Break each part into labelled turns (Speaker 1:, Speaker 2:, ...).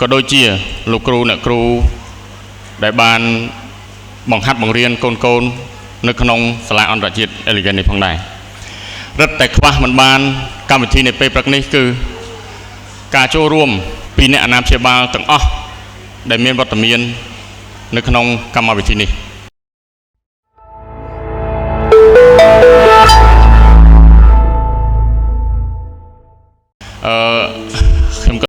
Speaker 1: ក៏ដូចជាលោកគ្រូអ្នកគ្រូដែលបានបង្ហាត់បង្រៀនកូនៗនៅក្នុងសាលាអន្តរជាតិ Elegant នេះផងដែររឹតតែខ្វះមិនបានកម្មវិធីនៃពេលព្រឹកនេះគឺការចូលរួមពីអ្នកអាណាព្យាបាលទាំងអស់ដែលមានវត្តមាននៅក្នុងកម្មវិធីនេះខ្ញុំ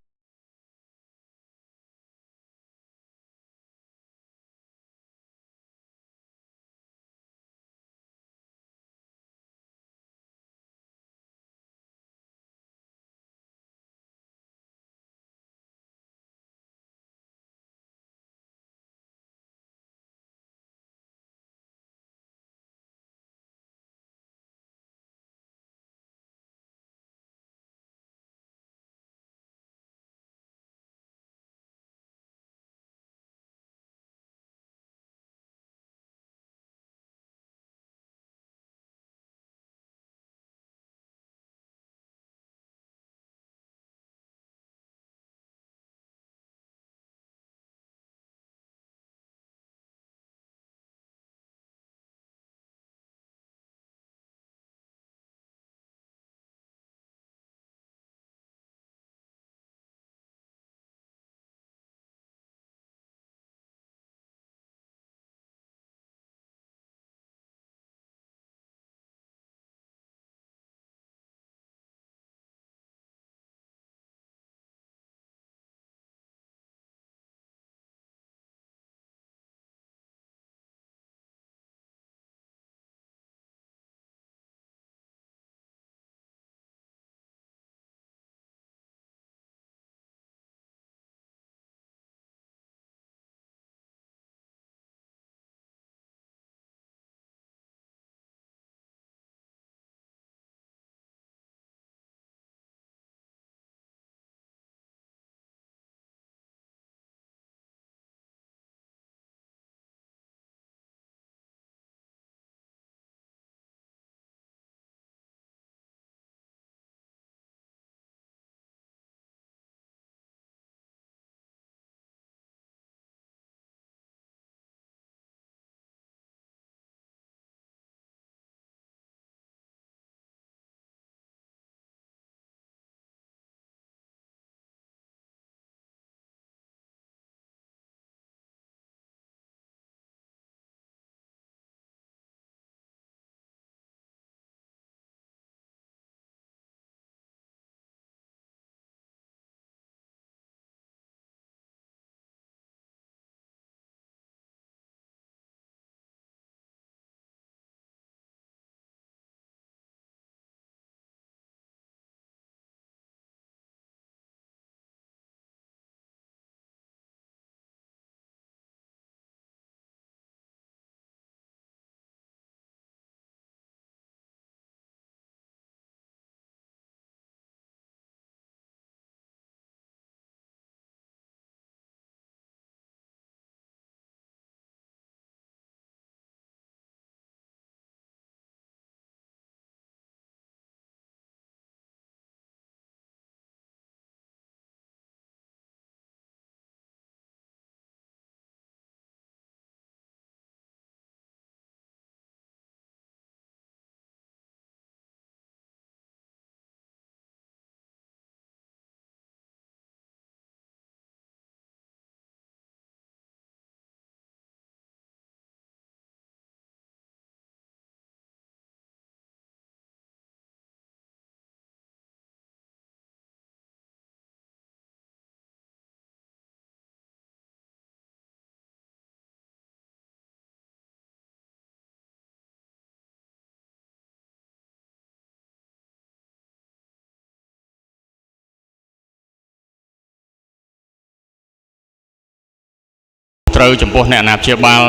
Speaker 1: ត្រូវចំពោះអ្នកអាណាព្យាបាល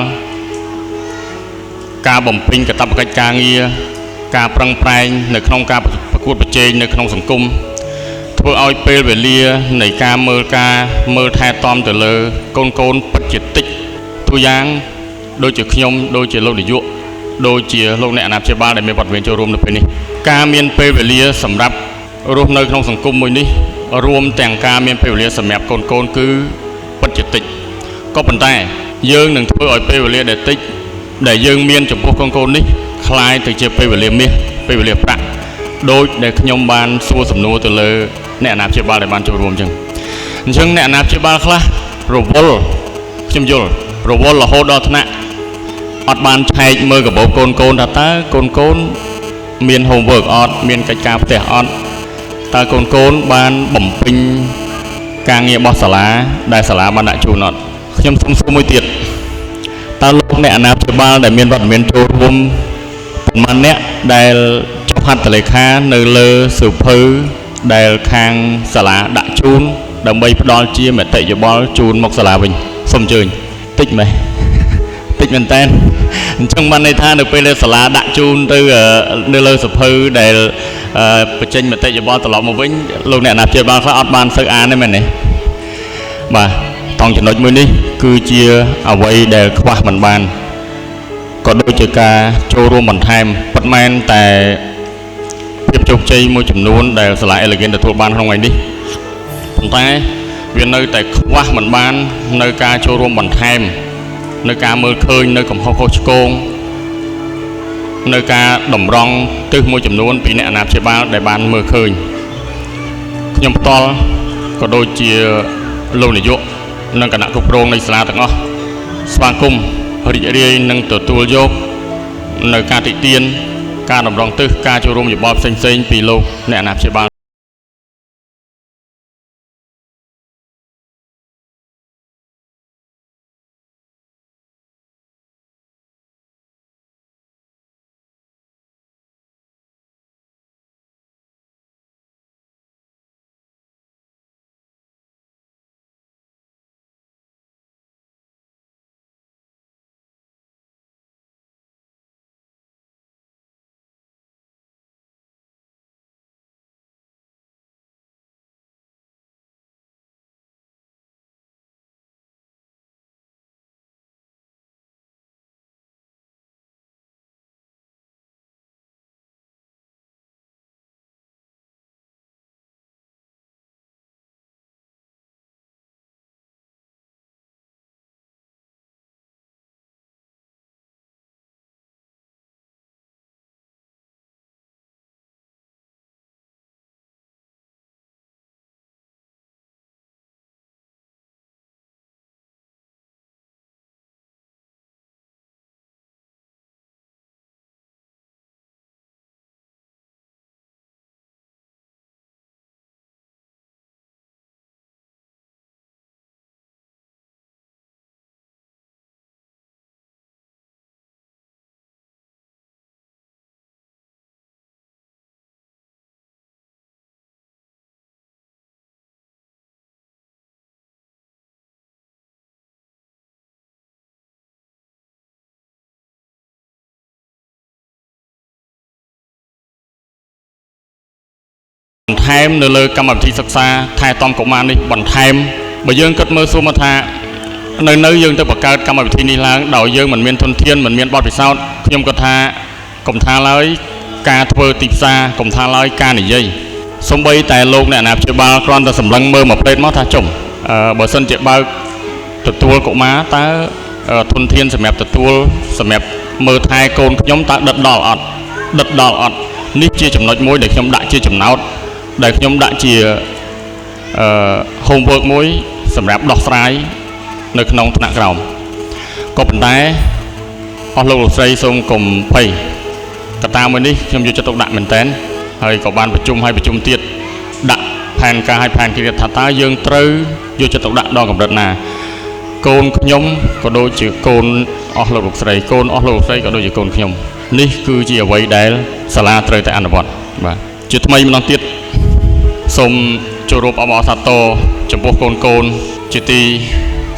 Speaker 1: ការបំពេញកាតព្វកិច្ចការងារការប្រឹងប្រែងនៅក្នុងការប្រកួតប្រជែងនៅក្នុងសង្គមធ្វើឲ្យពេលវេលានៃការមើលថែទាំទៅលើកូនពិតជាតិចទូយ៉ាងដូចជាខ្ញុំដូចជាលោកនាយកដូចជាលោកអ្នកអាណាព្យាបាលដែលមានវត្តមានចូលរួមនៅពេលនេះការមានពេលវេលាសម្រាប់រស់នៅក្នុងសង្គមមួយនេះ រួមទាំងការមានពេលវេលាសម្រាប់កូនគឺពិតជាតិចក៏ប៉ុន្តែយើងនឹងធ្វើឲ្យពេលវេលាដែលតិចដែលយើងមានចំពោះកូននេះคล้ายទៅជាពេលវេលាមាសពេលវេលាប្រាក់ដោយដែលខ្ញុំបានសួរសំណួរទៅលើអ្នកអាណាព្យាបាលដែលបានចូលរួមអញ្ចឹងអ្នកអាណាព្យាបាលខ្លះរវល់ខ្ញុំយល់រវល់រហូតដល់ថ្នាក់អត់បានឆែកមើលកាបូបកូនថាតើកូនមាន homework អត់មានកិច្ចការផ្ទះអត់តើកូនបានបំពេញការងាររបស់សាលាដែលសាលាបានដាក់ជូនអត់ខ្ញុំសូមសួរមួយទៀតតើលោកអ្នកអាណាព្យាបាលដែលមានវត្តមានចូលរួមប្រមាណអ្នកដែលចុះហត្ថលេខានៅលើសៀវភៅដែលខាងសាលាដាក់ជូនដើម្បីផ្ដល់ជាមតិយោបល់ជូនមកសាលាវិញសូមអញ្ជើញតិចមែនតិចមែនតើអញ្ចឹងបានន័យថានៅពេលដែលសាលាដាក់ជូនទៅនៅលើសៀវភៅដែលបញ្ចេញមតិយោបល់ត្រឡប់មកវិញលោកអ្នកអាណាព្យាបាលខ្លះអត់បានសូវអានទេមែនទេបាទតង់ចំណុចមួយនេះគឺជាអ្វីដែលខ្វះមិនបានក៏ដូចជាការចូលរួមបន្ថែមពិតមែនតែភាពជោគជ័យមួយចំនួនដែលសាលា Elegant ទទួលបានក្នុងថ្ងៃនេះប៉ុន្តែវានៅតែខ្វះមិនបាននៅការចូលរួមបន្ថែមនៅការមើលឃើញនៅកំហុសខុសឆ្គងនៅការតម្រង់ទិសមួយចំនួនពីអ្នកអាណាព្យាបាលដែលបានមើលឃើញខ្ញុំផ្ទាល់ក៏ដូចជាលោកនាយកនិងគណៈគ្រប់គ្រងនៃសាលាទាំងអស់ស្វាគមន៍រីករាយនឹងទទួលយកនៅការតិទៀនការតម្រង់ទិសការចូលរួមយោបល់ផ្សេងៗពីលោកអ្នកអាណាព្យាបាលបន្ថែមនៅលើកម្មវិធីសិក្សាថែទាំកុមារនេះបន្ថែមបើយើងគិតមើលសួរមកថានៅយើងទៅបង្កើតកម្មវិធីនេះឡើងដោយយើងមិនមានធនធានមិនមានបទពិសោធន៍ខ្ញុំគាត់ថាកុំថាឡើយការធ្វើទីផ្សារកុំថាឡើយការនិយាយសូម្បីតែលោកអ្នកអាណាព្យាបាលគ្រាន់តែសម្លឹងមើលមកព្រេតមកថាចុំបើសិនជាបើកទទួលកុមារតើធនធានសម្រាប់ទទួលសម្រាប់មើលថែកូនខ្ញុំតើដិតដល់អត់នេះជាចំណុចមួយដែលខ្ញុំដាក់ជាចំណោទដែលខ្ញុំដាក់ជាhomework មួយសម្រាប់ដោះស្រាយនៅក្នុងថ្នាក់ក្រោមក៏ប៉ុន្តែអស់លោកលោកស្រីសូមកុំភ័យកត្តាមួយនេះខ្ញុំយកចិត្តទុកដាក់មែនតើហើយក៏បានប្រជុំទៀតដាក់ផែនការឲ្យផែនគិរិយាថាតើយើងត្រូវយកចិត្តទុកដាក់ដល់កម្រិតណាកូនខ្ញុំក៏ដូចជាកូនអស់លោកលោកស្រីកូនអស់លោកលោកស្រីក៏ដូចជាកូនខ្ញុំនេះគឺជាអ្វីដែលសាលាត្រូវតែអនុវត្តបាទជាថ្មីម្ដងទៀតសូមចូលរួមអបអរសាទរចំពោះកូនជាទី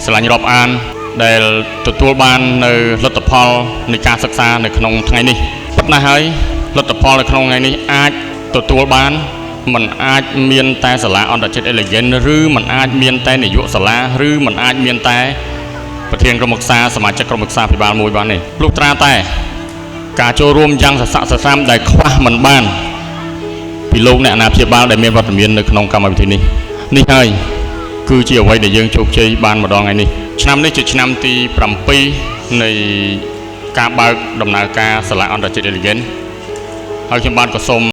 Speaker 1: ស្រឡាញ់រាប់អានដែលទទួលបាននៅលទ្ធផលនៃការសិក្សានៅក្នុងថ្ងៃនេះប៉ុន្តែហើយលទ្ធផលនៅក្នុងថ្ងៃនេះអាចទទួលបានមិនអាចមានតែសាលាអន្តរជាតិ Elegant ឬមិនអាចមានតែនាយកសាលាឬមិនអាចមានតែប្រធានក្រុមប្រឹក្សាសមាជិកក្រុមប្រឹក្សាភិបាលមួយបានទេលុះត្រាតែការចូលរួមយ៉ាងសស័កសស្រាំដែលខ្វះមិនបានពីលោកអ្នកអាណាព្យាបាលដែលមានវត្តមាននៅក្នុងកម្មវិធីនេះ នេះហើយគឺជាអ្វីដែលយើងជោគជ័យបានម្ដងថ្ងៃនេះឆ្នាំនេះជាឆ្នាំទី7នៃការបើកដំណើរការសាលាអន្តរជាតិ Elegant ហើយខ្ញុំបានក៏សូម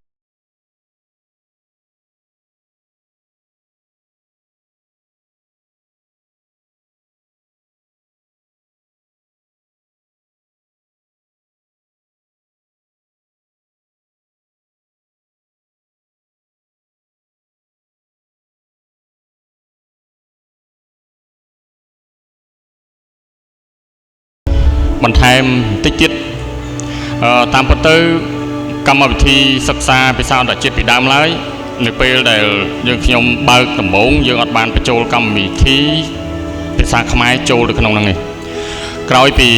Speaker 1: បន្ថែមបន្តិចទៀតតាមពិតទៅកម្មវិធីសិក្សាភាសាអន្តរជាតិពីដើមឡើយនៅពេលដែលយើងខ្ញុំបើកដំបូងយើងអត់បានបញ្ចូលកម្មវិធីភាសាខ្មែរចូលទៅក្នុងហ្នឹងទេក្រោយពី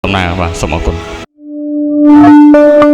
Speaker 1: ដំណើរបាទសូមអរគុណ